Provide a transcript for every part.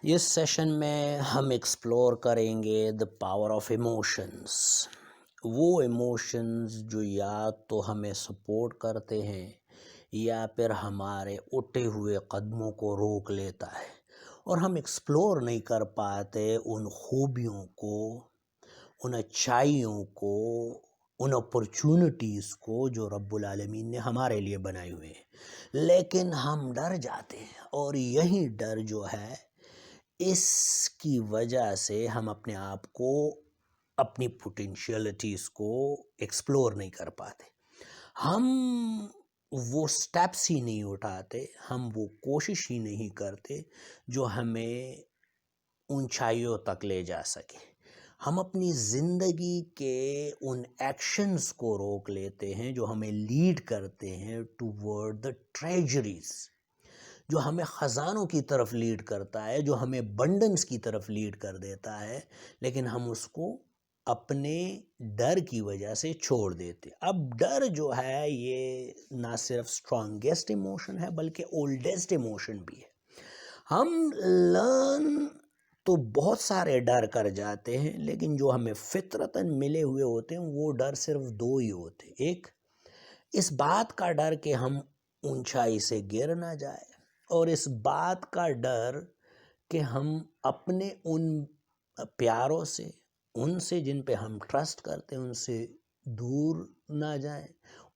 اس session میں ہم explore کریں گے دا پاور آف ایموشنز، وہ ایموشنز جو یا تو ہمیں سپورٹ کرتے ہیں یا پھر ہمارے اٹھے ہوئے قدموں کو روک لیتا ہے، اور ہم ایکسپلور نہیں کر پاتے ان خوبیوں کو، ان اچھائیوں کو، ان اپرچونٹیز کو جو رب العالمین نے ہمارے لیے بنائے ہوئے ہیں، لیکن ہم ڈر جاتے ہیں، اور یہی ڈر جو ہے اس کی وجہ سے ہم اپنے آپ کو، اپنی پوٹینشیلٹیز کو ایکسپلور نہیں کر پاتے، ہم وہ سٹیپس ہی نہیں اٹھاتے، ہم وہ کوشش ہی نہیں کرتے جو ہمیں اونچائیوں تک لے جا سکے۔ ہم اپنی زندگی کے ان ایکشنز کو روک لیتے ہیں جو ہمیں لیڈ کرتے ہیں ٹوورڈ دا ٹریجریز، جو ہمیں خزانوں کی طرف لیڈ کرتا ہے، جو ہمیں بنڈنس کی طرف لیڈ کر دیتا ہے، لیکن ہم اس کو اپنے ڈر کی وجہ سے چھوڑ دیتے۔ اب ڈر جو ہے یہ نہ صرف اسٹرانگیسٹ ایموشن ہے بلکہ اولڈیسٹ ایموشن بھی ہے۔ ہم لرن تو بہت سارے ڈر کر جاتے ہیں، لیکن جو ہمیں فطرتاً ملے ہوئے ہوتے ہیں وہ ڈر صرف دو ہی ہوتے ہیں۔ ایک اس بات کا ڈر کہ ہم اونچائی سے گر نہ جائے، اور اس بات کا ڈر کہ ہم اپنے ان پیاروں سے، ان سے جن پہ ہم ٹرسٹ کرتے ہیں، ان سے دور نہ جائیں،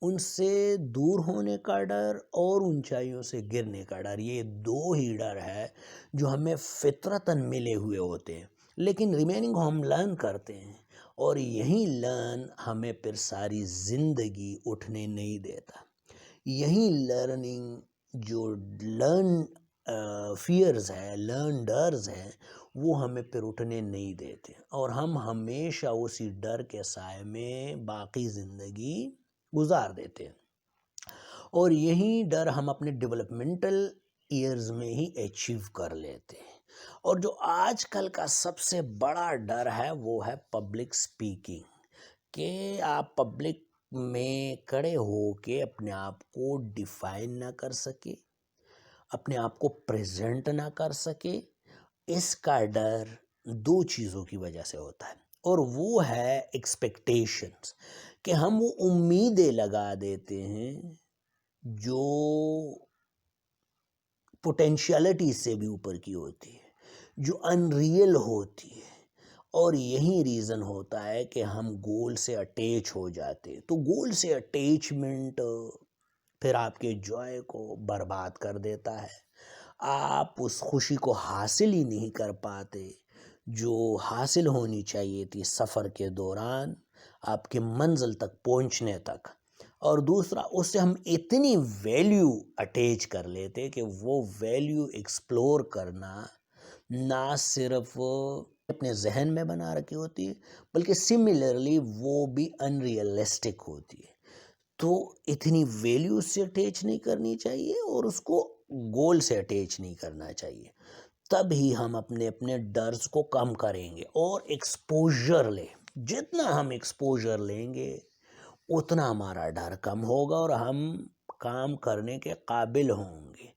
ان سے دور ہونے کا ڈر اور اونچائیوں سے گرنے کا ڈر۔ یہ دو ہی ڈر ہے جو ہمیں فطرتاً ملے ہوئے ہوتے ہیں، لیکن ریمیننگ ہم لرن کرتے ہیں، اور یہی لرن ہمیں پھر ساری زندگی اٹھنے نہیں دیتا۔ یہی لرننگ جو لرن فیئرز ہے، لرن ڈرز ہیں، وہ ہمیں پھر اٹھنے نہیں دیتے، اور ہم ہمیشہ اسی ڈر کے سائے میں باقی زندگی گزار دیتے ہیں، اور یہی ڈر ہم اپنے ڈیولپمنٹل ایئرز میں ہی اچیو کر لیتے ہیں۔ اور جو آج کل کا سب سے بڑا ڈر ہے وہ ہے پبلک سپیکنگ، کہ آپ پبلک میں کھڑے ہو کے اپنے آپ کو ڈیفائن نہ کر سکے، اپنے آپ کو پریزنٹ نہ کر سکے۔ اس کا ڈر دو چیزوں کی وجہ سے ہوتا ہے، اور وہ ہے ایکسپیکٹیشنز، کہ ہم وہ امیدیں لگا دیتے ہیں جو پوٹینشیلٹی سے بھی اوپر کی ہوتی ہے، جو ان ریئل ہوتی ہے، اور یہی ریزن ہوتا ہے کہ ہم گول سے اٹیچ ہو جاتے۔ تو گول سے اٹیچمنٹ پھر آپ کے جوائے کو برباد کر دیتا ہے، آپ اس خوشی کو حاصل ہی نہیں کر پاتے جو حاصل ہونی چاہیے تھی سفر کے دوران آپ کے منزل تک پہنچنے تک۔ اور دوسرا، اس سے ہم اتنی ویلیو اٹیچ کر لیتے کہ وہ ویلیو ایکسپلور کرنا نہ صرف اپنے ذہن میں بنا رکھی ہوتی ہے بلکہ سملرلی وہ بھی ان ریئلسٹک ہوتی ہے۔ تو اتنی ویلیو سے اٹیچ نہیں کرنی چاہیے، اور اس کو گول سے اٹیچ نہیں کرنا چاہیے، تب ہی ہم اپنے ڈرز کو کم کریں گے، اور ایکسپوجر لیں۔ جتنا ہم ایکسپوجر لیں گے اتنا ہمارا ڈر کم ہوگا، اور ہم کام کرنے کے قابل ہوں گے،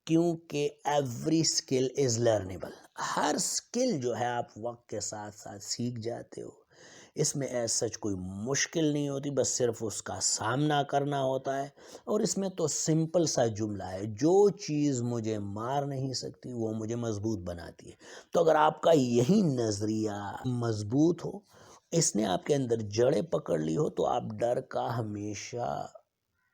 کیونکہ ایوری اسکل از لرنیبل۔ ہر اسکل جو ہے آپ وقت کے ساتھ ساتھ سیکھ جاتے ہو، اس میں ایز سچ کوئی مشکل نہیں ہوتی، بس صرف اس کا سامنا کرنا ہوتا ہے۔ اور اس میں تو سمپل سا جملہ ہے، جو چیز مجھے مار نہیں سکتی وہ مجھے مضبوط بناتی ہے۔ تو اگر آپ کا یہی نظریہ مضبوط ہو، اس نے آپ کے اندر جڑیں پکڑ لی ہو، تو آپ ڈر کا ہمیشہ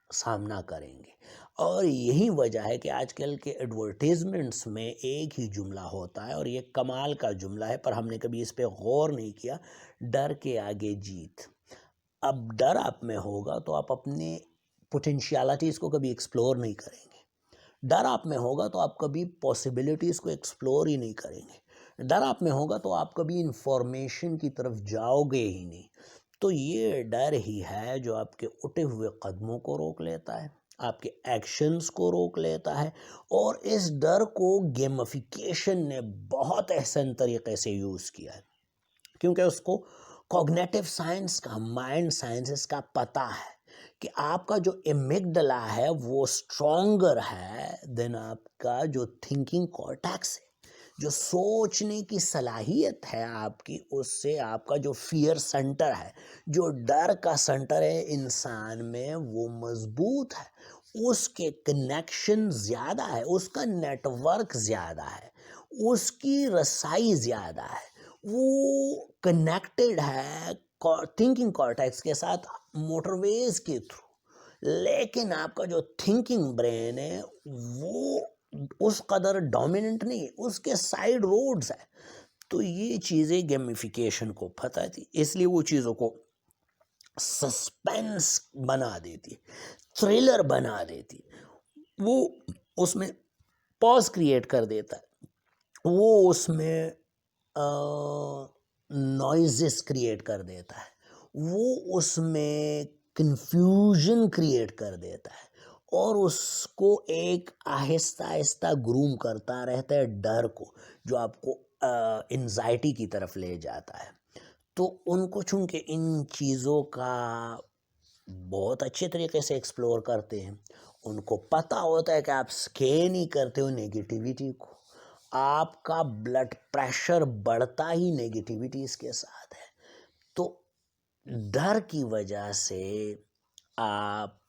سامنا کریں گے۔ اور یہی وجہ ہے کہ آج کل کے ایڈورٹیزمنٹس میں ایک ہی جملہ ہوتا ہے، اور یہ کمال کا جملہ ہے، پر ہم نے کبھی اس پہ غور نہیں کیا: ڈر کے آگے جیت۔ اب ڈر آپ میں ہوگا تو آپ اپنے پوٹینشیالٹیز کو کبھی ایکسپلور نہیں کریں گے، ڈر آپ میں ہوگا تو آپ کبھی پاسبلٹیز کو ایکسپلور ہی نہیں کریں گے، ڈر آپ میں ہوگا تو آپ کبھی انفارمیشن کی طرف جاؤ گے ہی نہیں۔ تو یہ ڈر ہی ہے جو آپ کے اٹھے ہوئے قدموں کو روک لیتا ہے، آپ کے ایکشنز کو روک لیتا ہے، اور اس ڈر کو گیمفیکیشن نے بہت احسن طریقے سے یوز کیا ہے، کیونکہ اس کو کوگنیٹو سائنس کا، مائنڈ سائنسز کا پتہ ہے کہ آپ کا جو امیگڈلا ہے وہ اسٹرانگر ہے دین آپ کا جو تھنکنگ کارٹیکس ہے، جو سوچنے کی صلاحیت ہے آپ کی، اس سے آپ کا جو فیئر سینٹر ہے، جو ڈر کا سینٹر ہے انسان میں، وہ مضبوط ہے، اس کے کنیکشن زیادہ ہے، اس کا نیٹ ورک زیادہ ہے، اس کی رسائی زیادہ ہے، وہ کنیکٹڈ ہے تھنکنگ کارٹیکس کے ساتھ موٹر ویز کے تھرو۔ لیکن آپ کا جو تھنکنگ برین ہے وہ اس قدر ڈومیننٹ نہیں، اس کے سائیڈ روڈز ہے۔ تو یہ چیزیں گیمیفیکیشن کو پتہ تھی، اس لیے وہ چیزوں کو سسپینس بنا دیتی، تھرلر بنا دیتی، وہ اس میں پاز کریٹ کر دیتا ہے، وہ اس میں نوائزز کریٹ کر دیتا ہے، وہ اس میں کنفیوژن کریٹ کر دیتا ہے، اور اس کو ایک آہستہ آہستہ گروم کرتا رہتا ہے ڈر کو، جو آپ کو انزائٹی کی طرف لے جاتا ہے۔ تو ان کو چونکہ ان چیزوں کا بہت اچھے طریقے سے ایکسپلور کرتے ہیں، ان کو پتہ ہوتا ہے کہ آپ سکین ہی کرتے ہو نیگیٹیوٹی کو، آپ کا بلڈ پریشر بڑھتا ہی نیگیٹیوٹیز کے ساتھ ہے۔ تو ڈر کی وجہ سے آپ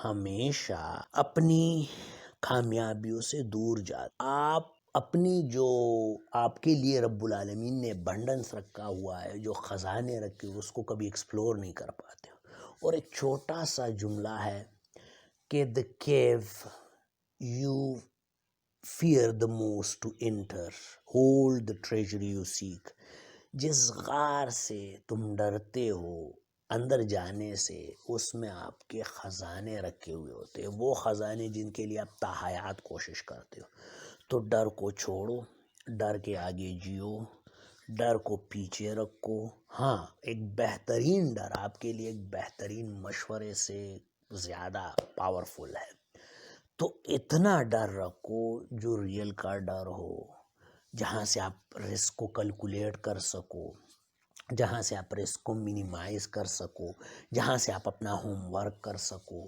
ہمیشہ اپنی کامیابیوں سے دور جاتے، آپ اپنی جو آپ کے لیے رب العالمین نے ابنڈنس رکھا ہوا ہے، جو خزانے رکھے ہوئے، اس کو کبھی ایکسپلور نہیں کر پاتے ہو۔ اور ایک چھوٹا سا جملہ ہے کہ the cave you fear the most to enter, hold the treasure you seek۔ جس غار سے تم ڈرتے ہو اندر جانے سے، اس میں آپ کے خزانے رکھے ہوئے ہوتے ہیں، وہ خزانے جن کے لیے آپ تاحیات کوشش کرتے ہو۔ تو ڈر کو چھوڑو، ڈر کے آگے جیو، ڈر کو پیچھے رکھو۔ ہاں، ایک بہترین ڈر آپ کے لیے ایک بہترین مشورے سے زیادہ پاورفل ہے۔ تو اتنا ڈر رکھو جو ریئل کا ڈر ہو، جہاں سے آپ رسک کو کیلکولیٹ کر سکو، جہاں سے آپ رسک کو منیمائز کر سکو، جہاں سے آپ اپنا ہوم ورک کر سکو،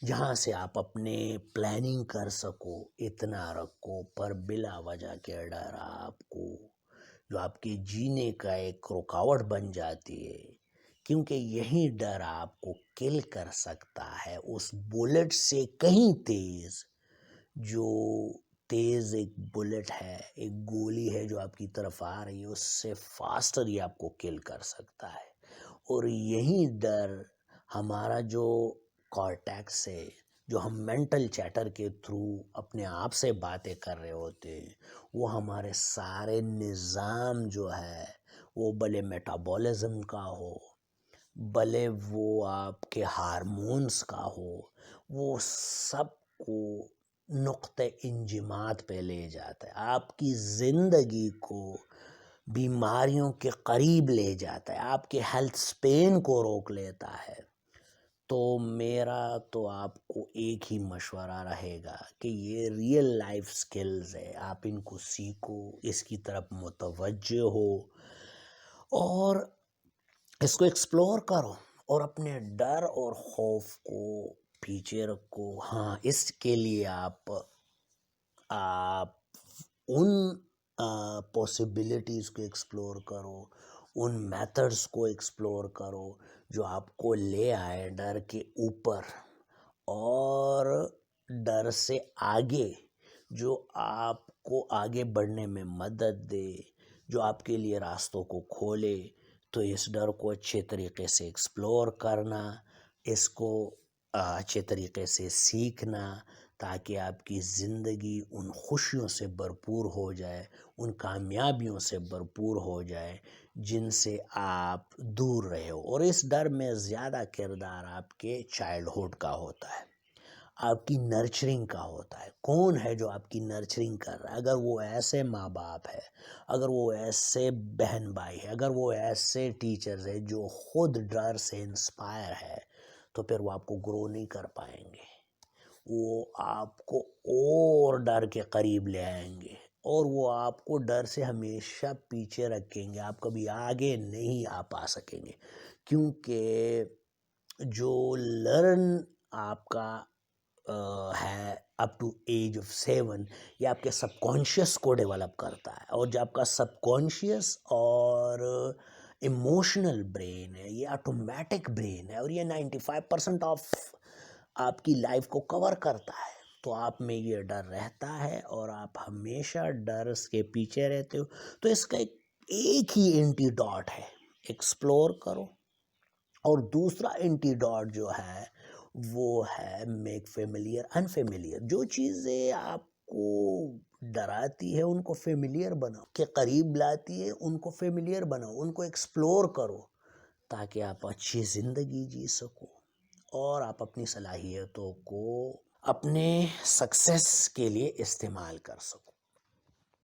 جہاں سے آپ اپنے پلاننگ کر سکو، اتنا رکھو۔ پر بلا وجہ کے ڈر آپ کو، جو آپ کے جینے کا ایک رکاوٹ بن جاتی ہے، کیونکہ یہی ڈر آپ کو کل کر سکتا ہے اس بولٹ سے کہیں تیز، جو تیز ایک بلٹ ہے، ایک گولی ہے جو آپ کی طرف آ رہی ہے، اس سے فاسٹر ہی آپ کو کل کر سکتا ہے۔ اور یہی ڈر ہمارا جو کارٹیکس ہے، جو ہم مینٹل چیٹر کے تھرو اپنے آپ سے باتیں کر رہے ہوتے ہیں، وہ ہمارے سارے نظام جو ہے، وہ بھلے میٹابولزم کا ہو، بھلے وہ آپ کے ہارمونز کا ہو، وہ سب کو نقطہ انجماد پہ لے جاتا ہے، آپ کی زندگی کو بیماریوں کے قریب لے جاتا ہے، آپ کے ہیلتھ سپین کو روک لیتا ہے۔ تو میرا تو آپ کو ایک ہی مشورہ رہے گا کہ یہ ریئل لائف سکلز ہے، آپ ان کو سیکھو، اس کی طرف متوجہ ہو، اور اس کو ایکسپلور کرو، اور اپنے ڈر اور خوف کو پیچھے رکھو۔ ہاں، اس کے لیے آپ ان پاسبلٹیز کو ایکسپلور کرو، ان میتھڈز کو ایکسپلور کرو جو آپ کو لے آئے ڈر کے اوپر، اور ڈر سے آگے جو آپ کو آگے بڑھنے میں مدد دے، جو آپ کے لیے راستوں کو کھولے۔ تو اس ڈر کو اچھے طریقے سے ایکسپلور کرنا، اس کو اچھے طریقے سے سیکھنا، تاکہ آپ کی زندگی ان خوشیوں سے بھرپور ہو جائے، ان کامیابیوں سے بھرپور ہو جائے جن سے آپ دور رہے ہو۔ اور اس ڈر میں زیادہ کردار آپ کے چائلڈہڈ کا ہوتا ہے، آپ کی نرچرنگ کا ہوتا ہے۔ کون ہے جو آپ کی نرچرنگ کر رہا ہے؟ اگر وہ ایسے ماں باپ ہے، اگر وہ ایسے بہن بھائی ہے، اگر وہ ایسے ٹیچرز ہیں جو خود ڈر سے انسپائر ہے، تو پھر وہ آپ کو گرو نہیں کر پائیں گے، وہ آپ کو اور ڈر کے قریب لے آئیں گے، اور وہ آپ کو ڈر سے ہمیشہ پیچھے رکھیں گے، آپ کبھی آگے نہیں آ پا سکیں گے، کیونکہ جو لرن آپ کا ہے اپ ٹو ایج آف 7، یہ آپ کے سب کانشیس کو ڈیولپ کرتا ہے، اور جو آپ کا سب کانشیس اور ایموشنل برین ہے یہ آٹومیٹک برین ہے، اور یہ 95% آف آپ کی لائف کو کور کرتا ہے. تو آپ میں یہ ڈر رہتا ہے اور آپ ہمیشہ ڈر اس کے پیچھے رہتے ہو. تو اس کا ایک ہی اینٹی ڈاٹ ہے، ایکسپلور کرو. اور دوسرا اینٹی ڈاٹ جو ہے وہ ہے میک فیملیئر انفیملیئر. جو چیزیں آپ کو ڈراتی ہے ان کو فیملیئر بناؤ، کہ قریب لاتی ہے ان کو فیملیئر بناؤ، ان کو ایکسپلور کرو، تاکہ آپ اچھی زندگی جی سکو اور آپ اپنی صلاحیتوں کو اپنے سکسیس کے لیے استعمال کر سکو.